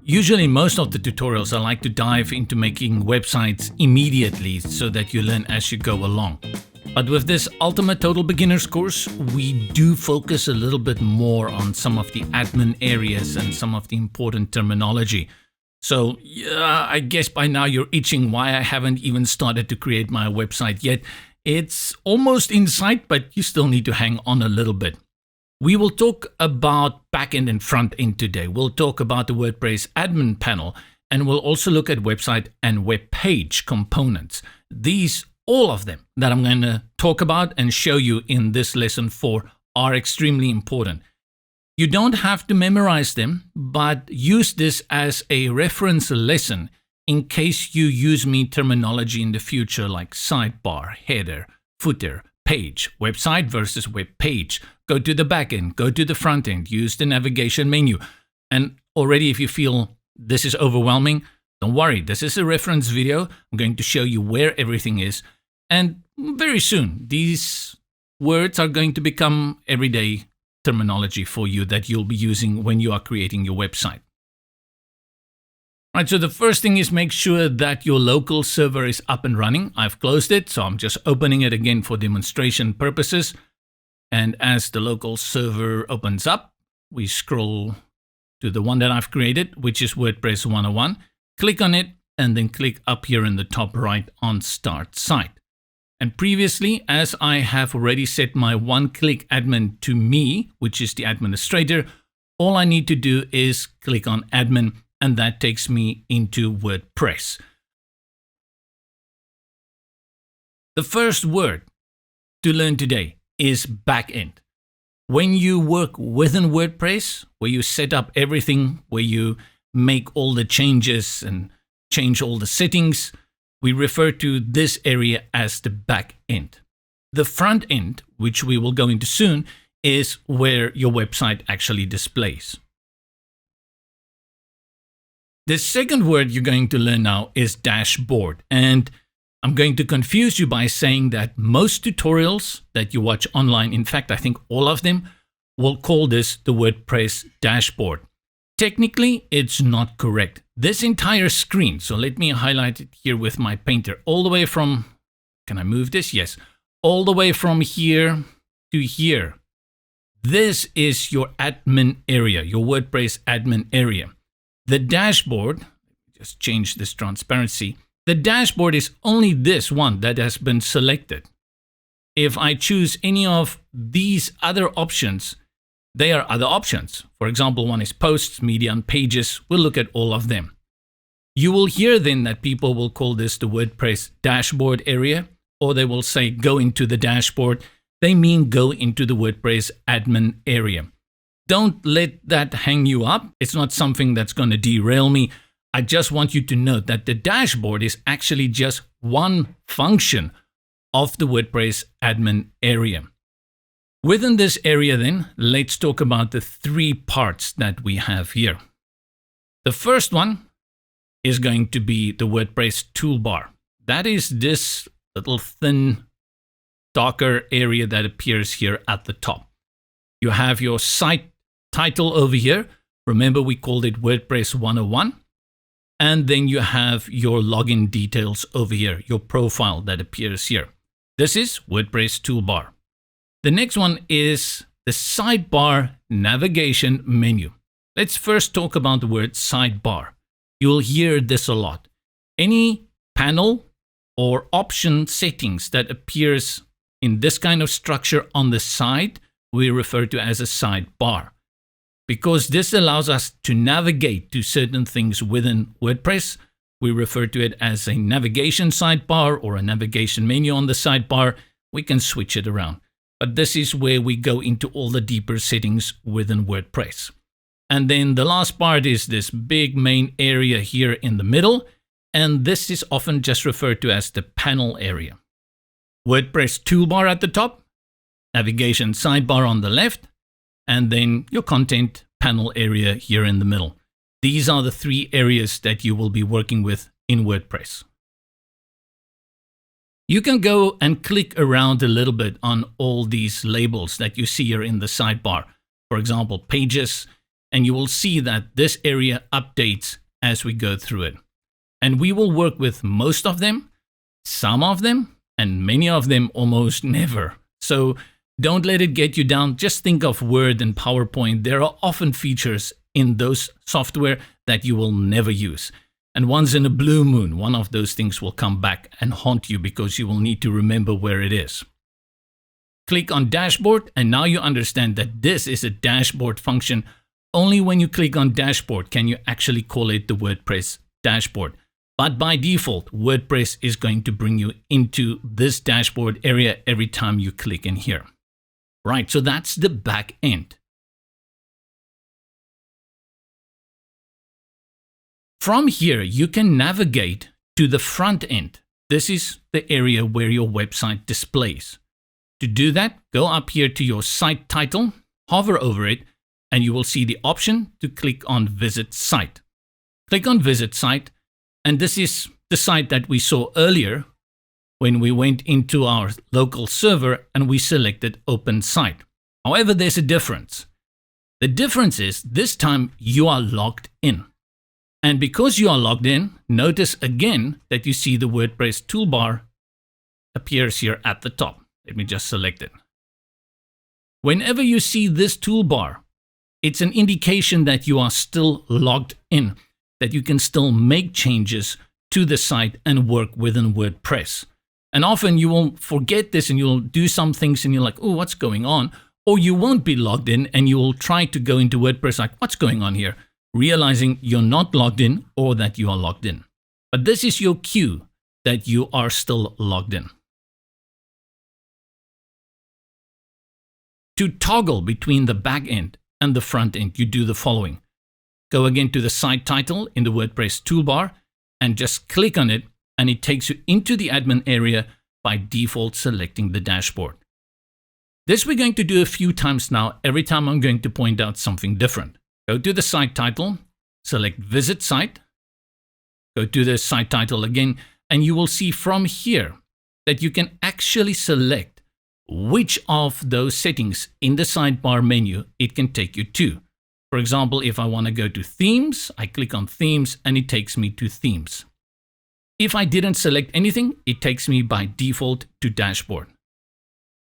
Usually most of the tutorials I like to dive into making websites immediately so that you learn as you go along. But with this Ultimate Total Beginners course, we do focus a little bit more on some of the admin areas and some of the important terminology. So yeah, I guess by now you're itching why I haven't even started to create my website yet. It's almost in sight, but you still need to hang on a little bit. We will talk about backend and frontend today. We'll talk about the WordPress admin panel, and we'll also look at website and web page components. These, all of them that I'm going to talk about and show you in this lesson 4 are extremely important. You don't have to memorize them, but use this as a reference lesson in case you use me terminology in the future like sidebar, header, footer, page, website versus web page. Go to the backend, go to the front end, use the navigation menu. And already if you feel this is overwhelming, don't worry. This is a reference video. I'm going to show you where everything is. And very soon, these words are going to become everyday terminology for you that you'll be using when you are creating your website. Right, so the first thing is make sure that your local server is up and running. I've closed it, so I'm just opening it again for demonstration purposes. And as the local server opens up, we scroll to the one that I've created, which is WordPress 101. Click on it, and then click up here in the top right on Start Site. And previously, as I have already set my one-click admin to me, which is the administrator, all I need to do is click on admin, and that takes me into WordPress. The first word to learn today is backend. When you work within WordPress, where you set up everything, where you make all the changes and change all the settings, we refer to this area as the backend. The front end, which we will go into soon, is where your website actually displays. The second word you're going to learn now is dashboard. And I'm going to confuse you by saying that most tutorials that you watch online, in fact, I think all of them, will call this the WordPress dashboard. Technically, it's not correct. This entire screen, so let me highlight it here with my painter, all the way from, can I move this? Yes. All the way from here to here. This is your admin area, your WordPress admin area. The dashboard, just change this transparency. The dashboard is only this one that has been selected. If I choose any of these other options, they are other options. For example, one is posts, media, and pages. We'll look at all of them. You will hear then that people will call this the WordPress dashboard area, or they will say go into the dashboard. They mean go into the WordPress admin area. Don't let that hang you up. It's not something that's going to derail me. I just want you to note that the dashboard is actually just one function of the WordPress admin area. Within this area then, let's talk about the 3 parts that we have here. The first one is going to be the WordPress toolbar. That is this little thin, darker area that appears here at the top. You have your site title over here. Remember, we called it WordPress 101. And then you have your login details over here, your profile that appears here. This is WordPress toolbar. The next one is the sidebar navigation menu. Let's first talk about the word sidebar. You'll hear this a lot. Any panel or option settings that appears in this kind of structure on the side, we refer to as a sidebar. Because this allows us to navigate to certain things within WordPress, we refer to it as a navigation sidebar or a navigation menu on the sidebar. We can switch it around. But this is where we go into all the deeper settings within WordPress. And then the last part is this big main area here in the middle. And this is often just referred to as the panel area. WordPress toolbar at the top, navigation sidebar on the left, and then your content panel area here in the middle. These are the 3 areas that you will be working with in WordPress. You can go and click around a little bit on all these labels that you see here in the sidebar. For example, pages. and you will see that this area updates as we go through it. And we will work with most of them, some of them, and many of them almost never. So don't let it get you down. Just think of Word and PowerPoint. There are often features in those software that you will never use. And once in a blue moon, one of those things will come back and haunt you because you will need to remember where it is. Click on Dashboard, and now you understand that this is a dashboard function. Only when you click on Dashboard can you actually call it the WordPress dashboard. But by default, WordPress is going to bring you into this dashboard area every time you click in here. Right, so that's the back end. From here, you can navigate to the front end. This is the area where your website displays. To do that, go up here to your site title, hover over it, and you will see the option to click on Visit Site. Click on Visit Site, and this is the site that we saw earlier when we went into our local server and we selected Open Site. However, there's a difference. The difference is this time you are logged in. And because you are logged in, notice again that you see the WordPress toolbar appears here at the top. Let me just select it. Whenever you see this toolbar, it's an indication that you are still logged in, that you can still make changes to the site and work within WordPress. And often you will forget this and you'll do some things and you're like, oh, what's going on? Or you won't be logged in and you will try to go into WordPress like, what's going on here? Realizing you're not logged in or that you are logged in. But this is your cue that you are still logged in. To toggle between the back end and the front end, you do the following. Go again to the site title in the WordPress toolbar and just click on it, and it takes you into the admin area by default selecting the dashboard. This we're going to do a few times now. Every time I'm going to point out something different. Go to the site title, select Visit Site, go to the site title again, and you will see from here that you can actually select which of those settings in the sidebar menu it can take you to. For example, if I want to go to Themes, I click on Themes and it takes me to Themes. If I didn't select anything, it takes me by default to Dashboard.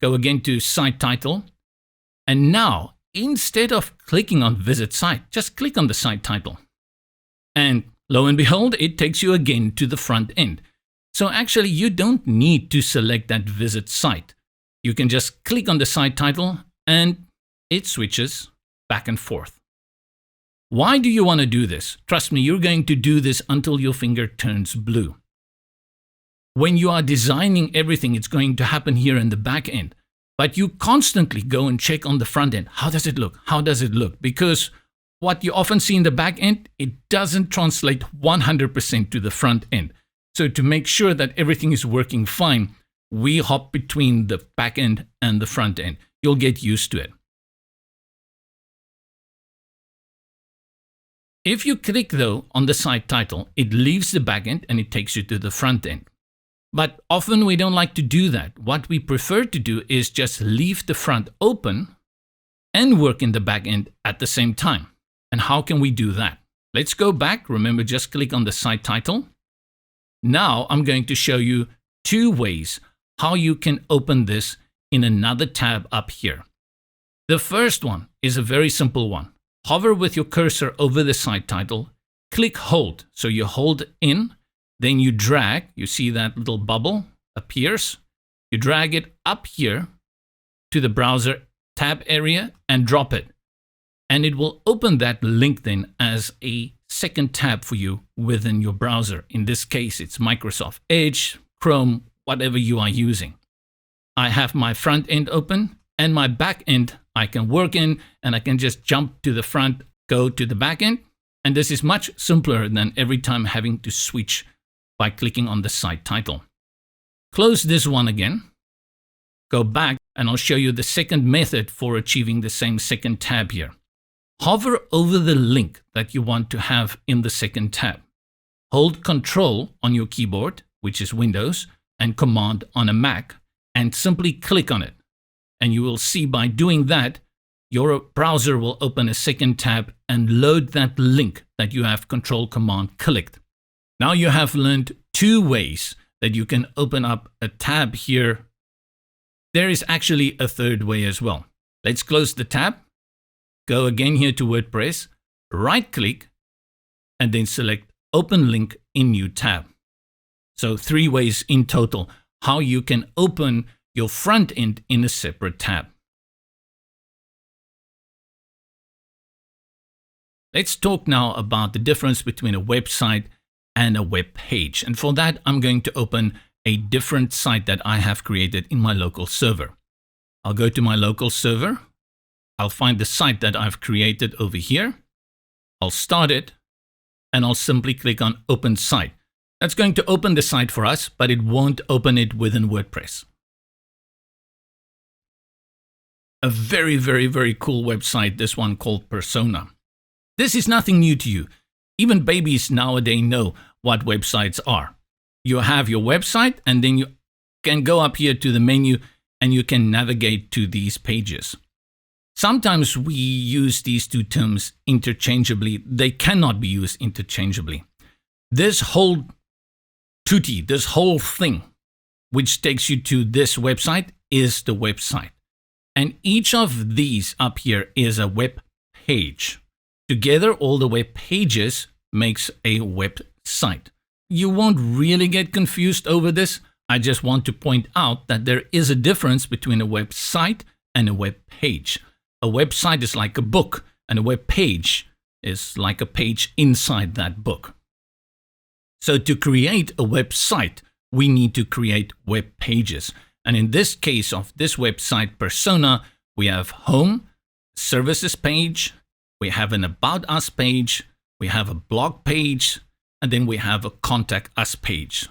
Go again to Site Title, and now instead of clicking on Visit Site, just click on the site title. And lo and behold, it takes you again to the front end. So actually, you don't need to select that Visit Site. You can just click on the site title and it switches back and forth. Why do you want to do this? Trust me, you're going to do this until your finger turns blue. When you are designing everything, it's going to happen here in the back end. But you constantly go and check on the front end. How does it look? How does it look? Because what you often see in the back end, it doesn't translate 100% to the front end. So to make sure that everything is working fine, we hop between the back end and the front end. You'll get used to it. If you click though on the site title, it leaves the back end and it takes you to the front end. But often we don't like to do that. What we prefer to do is just leave the front open and work in the back end at the same time. And how can we do that? Let's go back. Remember, just click on the site title. Now I'm going to show you two ways how you can open this in another tab up here. The first one is a very simple one. Hover with your cursor over the site title, click hold. So you hold in, then you drag, you see that little bubble appears. You drag it up here to the browser tab area and drop it. And it will open that link then as a second tab for you within your browser. In this case, it's Microsoft Edge, Chrome, whatever you are using. I have my front end open and my back end I can work in, and I can just jump to the front, go to the back end. And this is much simpler than every time having to switch by clicking on the site title. Close this one again, go back, and I'll show you the second method for achieving the same second tab here. Hover over the link that you want to have in the second tab. Hold Control on your keyboard, which is Windows, and Command on a Mac, and simply click on it. And you will see by doing that, your browser will open a second tab and load that link that you have Control-Command clicked. Now you have learned 2 ways that you can open up a tab here. There is actually a 3rd way as well. Let's close the tab, go again here to WordPress, right-click, and then select Open Link in New Tab. So 3 ways in total how you can open your front end in a separate tab. Let's talk now about the difference between a website and a web page. And for that, I'm going to open a different site that I have created in my local server. I'll go to my local server. I'll find the site that I've created over here. I'll start it, and I'll simply click on Open Site. That's going to open the site for us, but it won't open it within WordPress. A very, very, very cool website, this one called Persona. This is nothing new to you. Even babies nowadays know what websites are. You have your website, and then you can go up here to the menu and you can navigate to these pages. Sometimes we use these 2 terms interchangeably. They cannot be used interchangeably. This whole tutti, this whole thing, which takes you to this website, is the website. And each of these up here is a web page. Together, all the web pages makes a website. You won't really get confused over this. I just want to point out that there is a difference between a website and a web page. A website is like a book, and a web page is like a page inside that book. So to create a website, we need to create web pages. And in this case of this website Persona, we have Home, Services page, we have an About Us page, we have a blog page, and then we have a Contact Us page.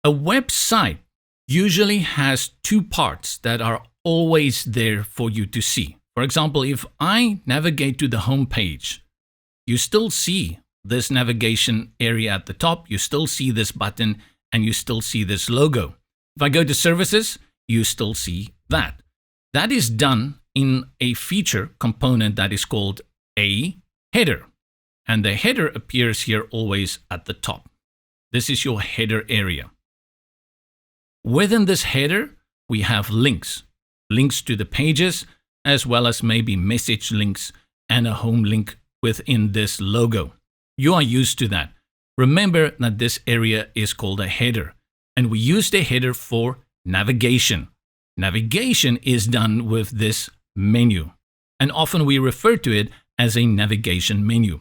A website usually has 2 parts that are always there for you to see. For example, if I navigate to the home page, you still see this navigation area at the top, you still see this button, and you still see this logo. If I go to Services, you still see that. That is done in a feature component that is called a header. And the header appears here always at the top. This is your header area. Within this header, we have links. Links to the pages, as well as maybe message links and a home link within this logo. You are used to that. Remember that this area is called a header, and we use the header for navigation. Navigation is done with this menu, and often we refer to it as a navigation menu.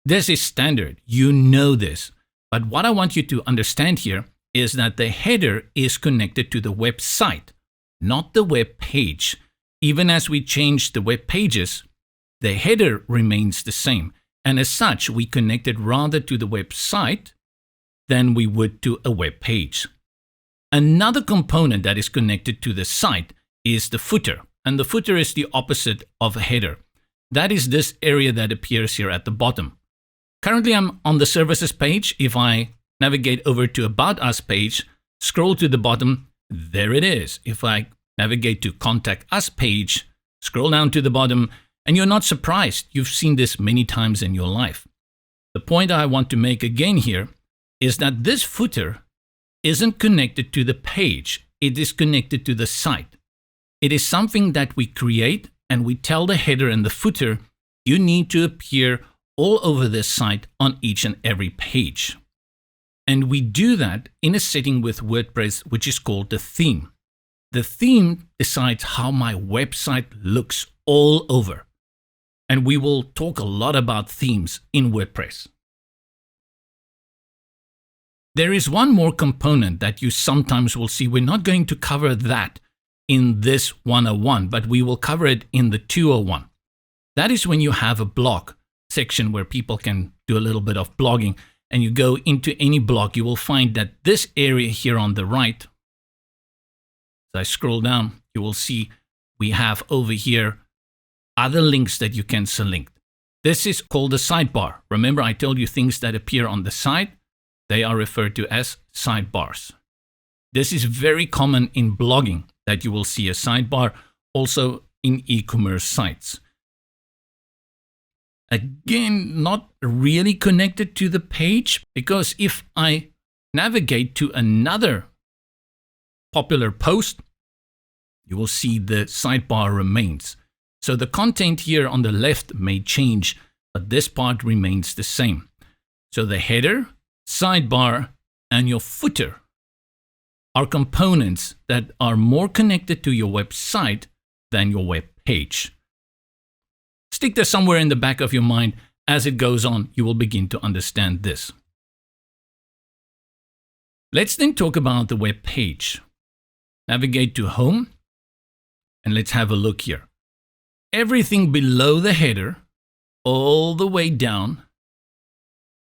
This is standard, you know this, but what I want you to understand here is that the header is connected to the website, not the web page. Even as we change the web pages, the header remains the same, and as such, we connect it rather to the website than we would to a web page. Another component that is connected to the site is the footer, and the footer is the opposite of a header. That is this area that appears here at the bottom. Currently, I'm on the Services page. If I navigate over to About Us page, scroll to the bottom, there it is. If I navigate to Contact Us page, scroll down to the bottom, and you're not surprised. You've seen this many times in your life. The point I want to make again here is that this footer isn't connected to the page. It is connected to the site. It is something that we create, and we tell the header and the footer, you need to appear all over this site on each and every page. And we do that in a setting with WordPress, which is called the theme. The theme decides how my website looks all over. And we will talk a lot about themes in WordPress. There is one more component that you sometimes will see. We're not going to cover that in this 101, but we will cover it in the 201. That is when you have a blog section where people can do a little bit of blogging, and you go into any blog, you will find that this area here on the right, as I scroll down, you will see we have over here other links that you can select. This is called a sidebar. Remember, I told you things that appear on the side, they are referred to as sidebars. This is very common in blogging, that you will see a sidebar, also in e-commerce sites. Again, not really connected to the page, because if I navigate to another popular post, you will see the sidebar remains. So the content here on the left may change, but this part remains the same. So the header, sidebar, and your footer are components that are more connected to your website than your web page. Stick this somewhere in the back of your mind. As it goes on, you will begin to understand this. Let's then talk about the web page. Navigate to Home, and let's have a look here. Everything below the header, all the way down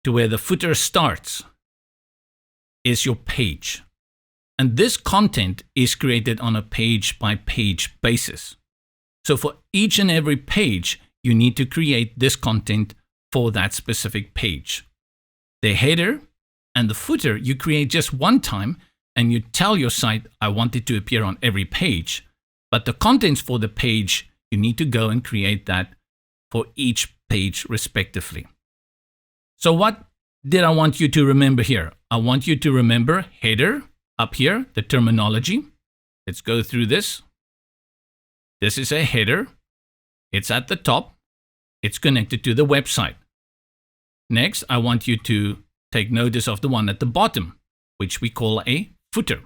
to where the footer starts, is your page. And this content is created on a page-by-page basis. So for each and every page, you need to create this content for that specific page. The header and the footer you create just one time, and you tell your site, I want it to appear on every page. But the contents for the page, you need to go and create that for each page respectively. So what did I want you to remember here? I want you to remember header up here, the terminology. Let's go through this. This is a header. It's at the top. It's connected to the website. Next, I want you to take notice of the one at the bottom, which we call a footer.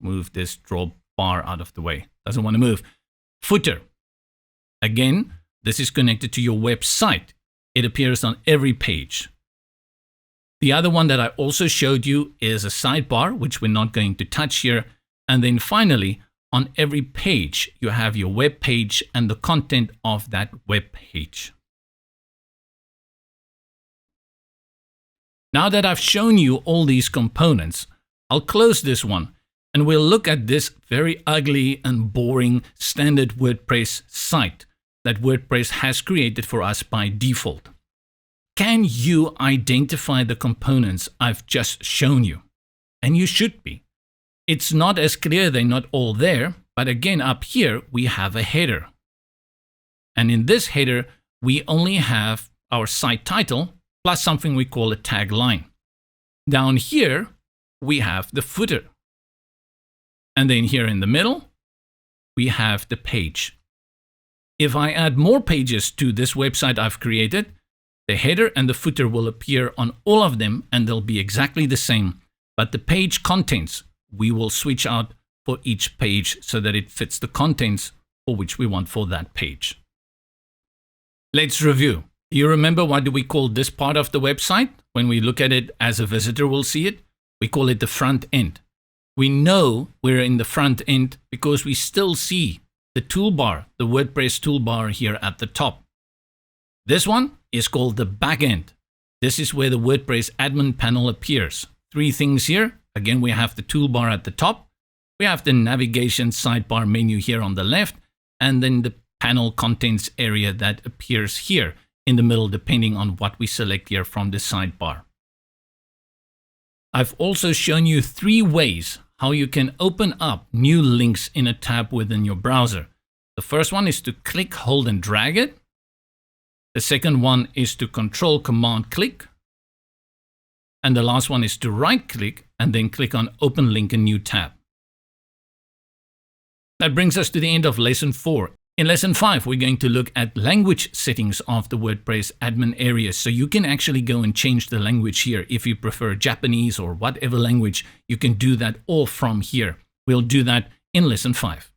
Move this draw bar out of the way. Doesn't want to move. Footer. Again, this is connected to your website. It appears on every page. The other one that I also showed you is a sidebar, which we're not going to touch here. And then finally, on every page, you have your web page and the content of that web page. Now that I've shown you all these components, I'll close this one and we'll look at this very ugly and boring standard WordPress site that WordPress has created for us by default. Can you identify the components I've just shown you? And you should be. It's not as clear, they're not all there, but again up here we have a header. And in this header, we only have our site title plus something we call a tagline. Down here, we have the footer. And then here in the middle, we have the page. If I add more pages to this website I've created, the header and the footer will appear on all of them and they'll be exactly the same. But the page contents, we will switch out for each page so that it fits the contents for which we want for that page. Let's review. You remember what do we call this part of the website? When we look at it as a visitor will see it, we call it the front end. We know we're in the front end because we still see the toolbar, the WordPress toolbar here at the top. This one is called the backend. This is where the WordPress admin panel appears. Three things here. Again, we have the toolbar at the top. We have the navigation sidebar menu here on the left, and then the panel contents area that appears here in the middle, depending on what we select here from the sidebar. I've also shown you 3 ways how you can open up new links in a tab within your browser. The first one is to click, hold, and drag it. The second one is to Control, Command, click. And the last one is to right-click and then click on Open Link in New Tab. That brings us to the end of Lesson 4. In Lesson 5, we're going to look at language settings of the WordPress admin area. So you can actually go and change the language here. If you prefer Japanese or whatever language, you can do that all from here. We'll do that in Lesson 5.